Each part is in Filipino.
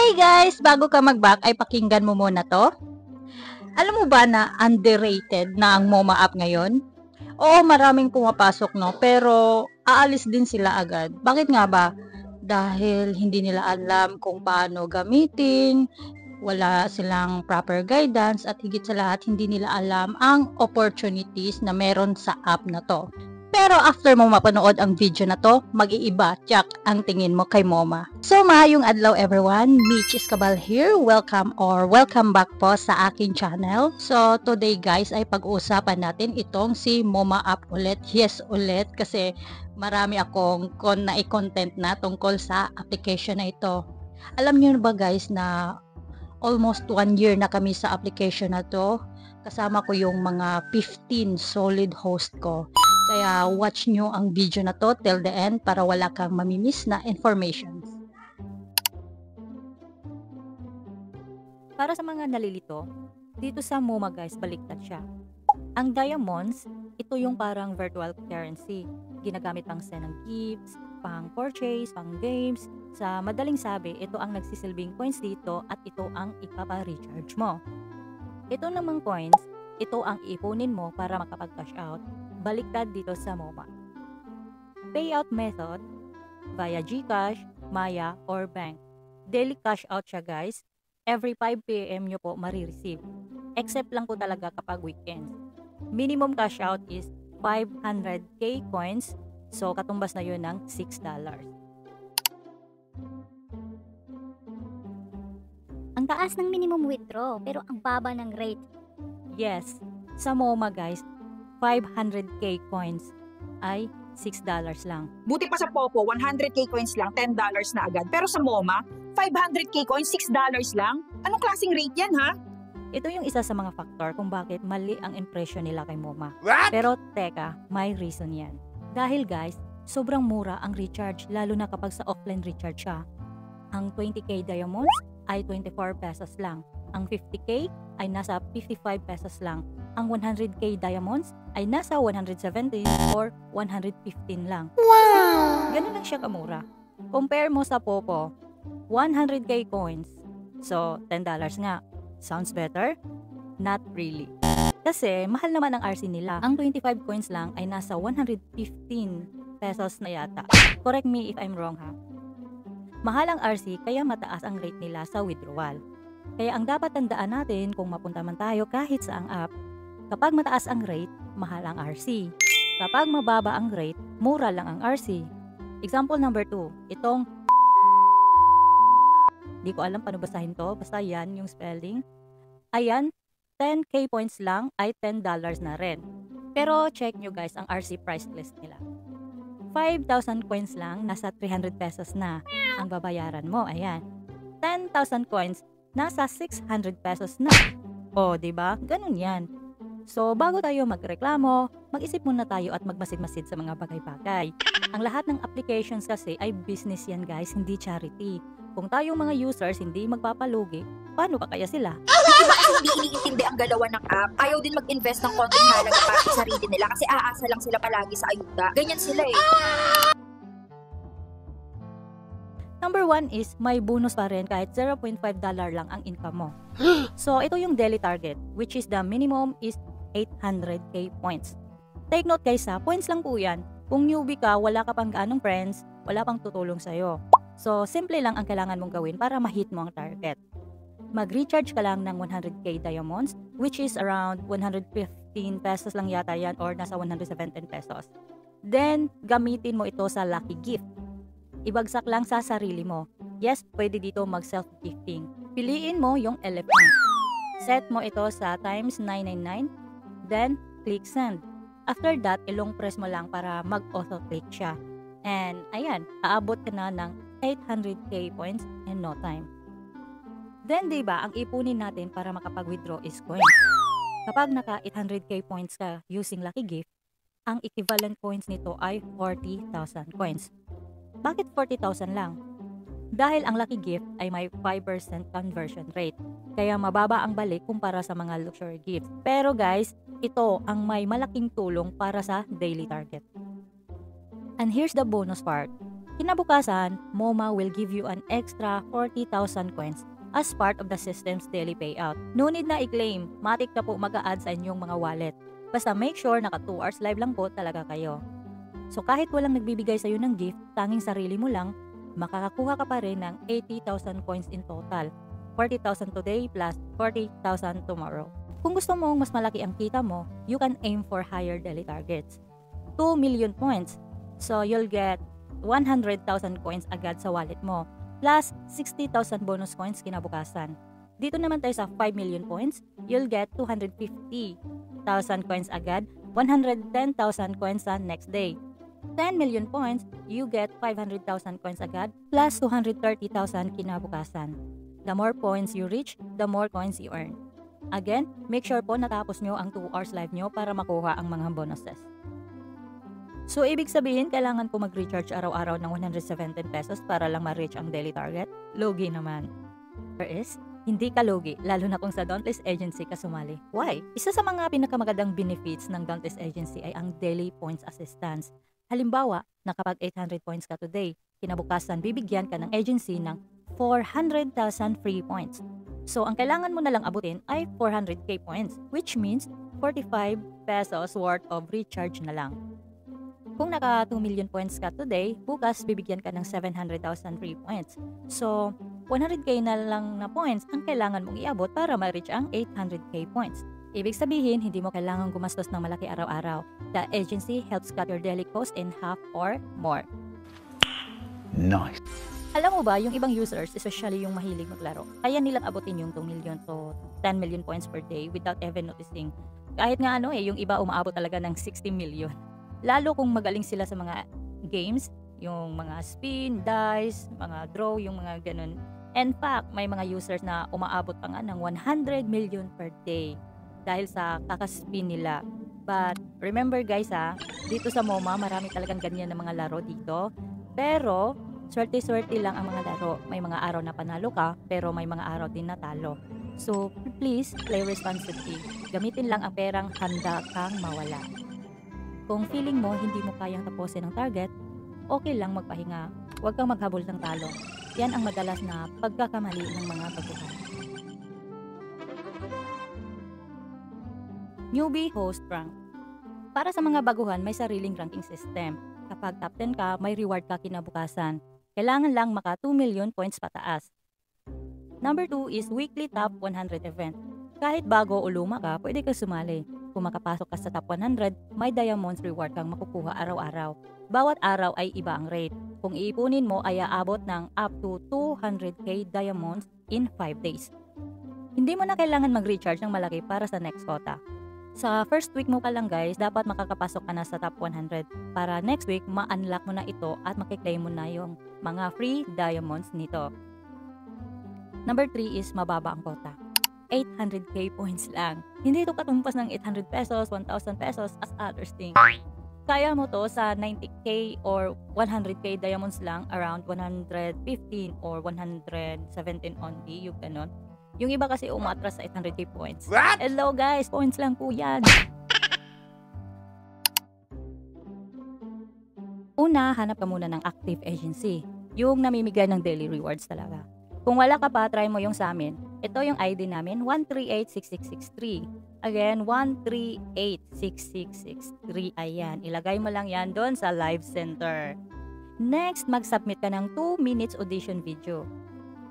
Hey guys! Bago ka mag-back ay pakinggan mo muna to. Alam mo ba na underrated na ang MoMA app ngayon? Oo, maraming pumapasok no, pero aalis din sila agad. Bakit nga ba? Dahil hindi nila alam kung paano gamitin, wala silang proper guidance at higit sa lahat hindi nila alam ang opportunities na meron sa app na to. Pero after mo mapanood ang video na to, mag-iiba, tsak, ang tingin mo kay MoMA. So, maayong adlaw everyone, Mitch Escabal here. Welcome back po sa aking channel. So, today guys ay pag-uusapan natin itong si MoMA app ulit. Yes, ulit kasi marami akong na-content na tungkol sa application na ito. Alam niyo ba guys na almost 1 year na kami sa application na to. Kasama ko yung mga 15 solid host ko. Kaya watch nyo ang video na to till the end para wala kang mamimiss na information. Para sa mga nalilito, dito sa MoMA guys, baliktad siya. Ang diamonds, ito yung parang virtual currency. Ginagamit pang send ng gifts, pang purchase, pang games. Sa madaling sabi, ito ang nagsisilbing coins dito at ito ang ipapa-recharge mo. Ito namang coins, ito ang ipunin mo para makapag-cash out. Baliktad dito sa MoMA. Payout method, via GCash, Maya, or bank. Daily cash out siya guys. Every 5 PM nyo po marireceive. Except lang po talaga kapag weekends. Minimum cash out is 500k coins. So, katumbas na yun ng $6. Ang taas ng minimum withdraw, pero ang baba ng rate. Yes, sa MoMA guys, 500k coins ay $6 lang. Buti pa sa Popo, 100k coins lang, $10 na agad. Pero sa MoMA, 500k coins, $6 lang? Anong klaseng rate yan, ha? Ito yung isa sa mga faktor kung bakit mali ang impression nila kay MoMA. What? Pero teka, may reason yan. Dahil guys, sobrang mura ang recharge lalo na kapag sa offline recharge siya. Ang 20k diamonds ay 24 pesos lang. Ang 50k ay nasa 55 pesos lang. Ang 100k diamonds ay nasa 117 or 115 lang. Wow! Ganun lang siya kamura. Compare mo sa Popo, 100k coins. So, $10 nga. Sounds better? Not really. Kasi, mahal naman ang RC nila. Ang 25 coins lang ay nasa 115 pesos na yata. Correct me if I'm wrong ha. Mahal ang RC kaya mataas ang rate nila sa withdrawal. Kaya ang dapat tandaan natin kung mapunta man tayo kahit sa ang app, kapag mataas ang rate, mahal ang RC. Kapag mababa ang rate, mura lang ang RC. Example number 2, itong di ko alam paano basahin to, basta yan yung spelling. Ayan, 10k points lang ay $10 na rin. Pero check nyo guys ang RC price list nila. 5,000 coins lang, nasa 300 pesos na ang babayaran mo. Ayan. 10,000 coins, nasa 600 pesos na. O, diba? Ganun yan. So, bago tayo magreklamo, mag-isip muna tayo at magmasid-masid sa mga bagay-bagay. Ang lahat ng applications kasi ay business yan guys, hindi charity. Kung tayong mga users hindi magpapalugi, paano pa kaya sila? Hindi ba kasi hindi iniintindi ang galawan ng app? Ayaw din mag-invest ng konting halaga para sa sarili nila kasi aasa lang sila palagi sa ayuda. Ganyan sila eh. Number 1 is may bonus pa rin kahit $0.5 lang ang income mo. So, ito yung daily target, which is the minimum is 800k points. Take note guys ha, points lang po yan. Kung newbie ka, wala ka pang gaanong friends, wala pang tutulong sa'yo. So, simple lang ang kailangan mong gawin para ma-hit mo ang target. Mag-recharge ka lang ng 100k diamonds, which is around 115 pesos lang yata yan or nasa 117 pesos. Then, gamitin mo ito sa lucky gift. Ibagsak lang sa sarili mo. Yes, pwede dito mag-self-gifting. Piliin mo yung elephant. Set mo ito sa times 999, then click send. After that, ilong press mo lang para mag-auto-click siya. And ayan, aabot ka na ng 800k points in no time. Then, diba, ang ipunin natin para makapag-withdraw is coins. Kapag naka 800k points ka using lucky gift, ang equivalent coins nito ay 40,000 coins. Bakit 40,000 lang? Dahil ang lucky gift ay may 5% conversion rate. Kaya mababa ang balik kumpara sa mga luxury gifts. Pero guys, ito ang may malaking tulong para sa daily target. And here's the bonus part. Kinabukasan, MoMA will give you an extra 40,000 coins as part of the system's daily payout. No need na i-claim, matik na po mag-a-add sa inyong mga wallet. Basta make sure naka 2 hours live lang po talaga kayo. So kahit walang nagbibigay sa'yo ng gift, tanging sarili mo lang, makakakuha ka pa rin ng 80,000 coins in total. 40,000 today plus 40,000 tomorrow. Kung gusto mong mas malaki ang kita mo, you can aim for higher daily targets. 2 million points. So you'll get 100,000 coins agad sa wallet mo. Plus 60,000 bonus coins kinabukasan. Dito naman tayo sa 5 million points, you'll get 250,000 coins agad, 110,000 coins sa next day. 10 million points, you get 500,000 coins agad, plus 230,000 kinabukasan. The more points you reach, the more coins you earn. Again, make sure po natapos nyo ang 2 hours live nyo para makuha ang mga bonuses. So, ibig sabihin, kailangan po mag-recharge araw-araw ng 117 pesos para lang ma-reach ang daily target? Logi naman. There is, hindi ka logi, lalo na kung sa Dauntless Agency ka sumali. Why? Isa sa mga pinakamagandang benefits ng Dauntless Agency ay ang daily points assistance. Halimbawa, na kapag 800 points ka today, kinabukasan bibigyan ka ng agency ng 400,000 free points. So, ang kailangan mo na lang abutin ay 400k points, which means 45 pesos worth of recharge na lang. Kung naka 2 million points ka today, bukas bibigyan ka ng 700,000 free points. So, 100k na lang na points ang kailangan mong iabot para ma-reach ang 800k points. Ibig sabihin, hindi mo kailangang gumastos ng malaki araw-araw. The agency helps cut your daily cost in half or more. Nice. Alam mo ba, yung ibang users, especially yung mahilig maglaro, kaya nilang abutin yung 2 million to 10 million points per day without even noticing. Kahit nga yung iba umaabot talaga ng 60 million. Lalo kung magaling sila sa mga games, yung mga spin, dice, mga draw, yung mga ganun. In fact, may mga users na umaabot pa nga ng 100 million per day dahil sa kakaspin nila. But remember guys dito sa MoMA, marami talagang ganyan na mga laro dito. Pero, swerte-swerte lang ang mga laro. May mga araw na panalo ka, pero may mga araw din na talo. So, please, play responsibly. Gamitin lang ang perang handa kang mawala. Kung feeling mo hindi mo kayang tapusin ang target, okay lang magpahinga. Huwag kang maghabol ng talo. Yan ang madalas na pagkakamali ng mga baguhan. Newbie Host Rank. Para sa mga baguhan, may sariling ranking system. Kapag top 10 ka, may reward ka kinabukasan. Kailangan lang maka 2 million points pataas. Number 2 is weekly top 100 event. Kahit bago o luma ka, pwede ka sumali. Kung makapasok ka sa top 100, may diamonds reward kang makukuha araw-araw. Bawat araw ay iba ang rate. Kung iipunin mo ay aabot ng up to 200k diamonds in 5 days. Hindi mo na kailangan mag-recharge ng malaki para sa next quota. Sa first week mo pa lang guys, dapat makakapasok ka na sa top 100 para next week ma-unlock mo na ito at makiklaim mo na yung mga free diamonds nito. Number 3 is mababa ang quota. 800k points lang. Hindi ito katumpas ng 800 pesos, 1,000 pesos as others think. Kaya mo to sa 90k or 100k diamonds lang, around 115 or 117 only, yung ganon. Yung iba kasi umatras sa 800k points. What? Hello guys, points lang po yan. Una, hanap ka muna ng active agency. Yung namimigay ng daily rewards talaga. Kung wala ka pa, try mo yung sa amin. Ito yung ID namin, 1386663. Again, 1386663. Ayan, ilagay mo lang yan doon sa live center. Next, mag-submit ka ng 2 minutes audition video.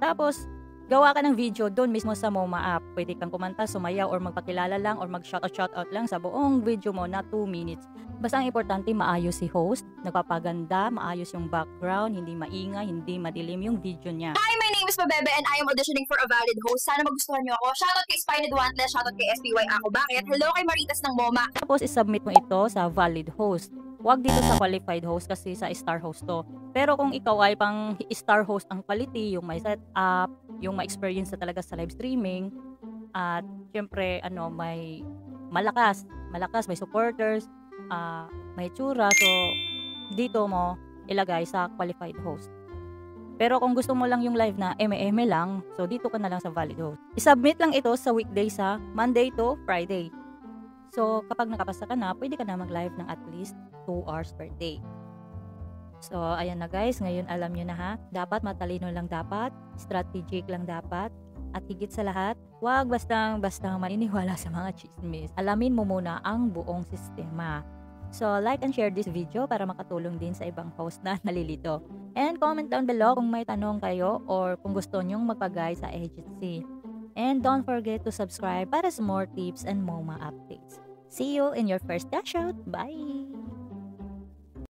Tapos, gawa ka ng video doon mismo sa MoMA app. Pwede kang kumanta, sumayaw, or magpakilala lang, or mag-shoutout lang sa buong video mo na 2 minutes. Basta ang importante, maayos si host, nagpapaganda, maayos yung background, hindi maingay, hindi madilim yung video niya. Hi, my name is Mabebe and I am auditioning for a valid host. Sana magustuhan niyo ako. Shoutout kay Spined Wantless, shoutout kay SPY Ako Bakit. Hello kay Maritas ng MoMA. Tapos, isubmit mo ito sa valid host. Huwag dito sa qualified host kasi sa star host to. Pero kung ikaw ay pang star host ang quality, yung may setup, yung may experience na talaga sa live streaming, at syempre, may malakas, may supporters, may tsura, so dito mo ilagay sa qualified host. Pero kung gusto mo lang yung live na eme lang, so dito ka na lang sa valid host. I-submit lang ito sa weekday sa Monday to Friday. So kapag nakapasa ka na, pwede ka na mag-live ng at least 2 hours per day. So, ayan na guys, ngayon alam nyo na ha, dapat matalino lang dapat, strategic lang dapat, at higit sa lahat, huwag bastang maniniwala sa mga chismis. Alamin mo muna ang buong sistema. So, like and share this video para makatulong din sa ibang host na nalilito. And comment down below kung may tanong kayo or kung gusto nyong magpagay sa agency. And don't forget to subscribe para sa more tips and MoMA updates. See you in your first dash out. Bye!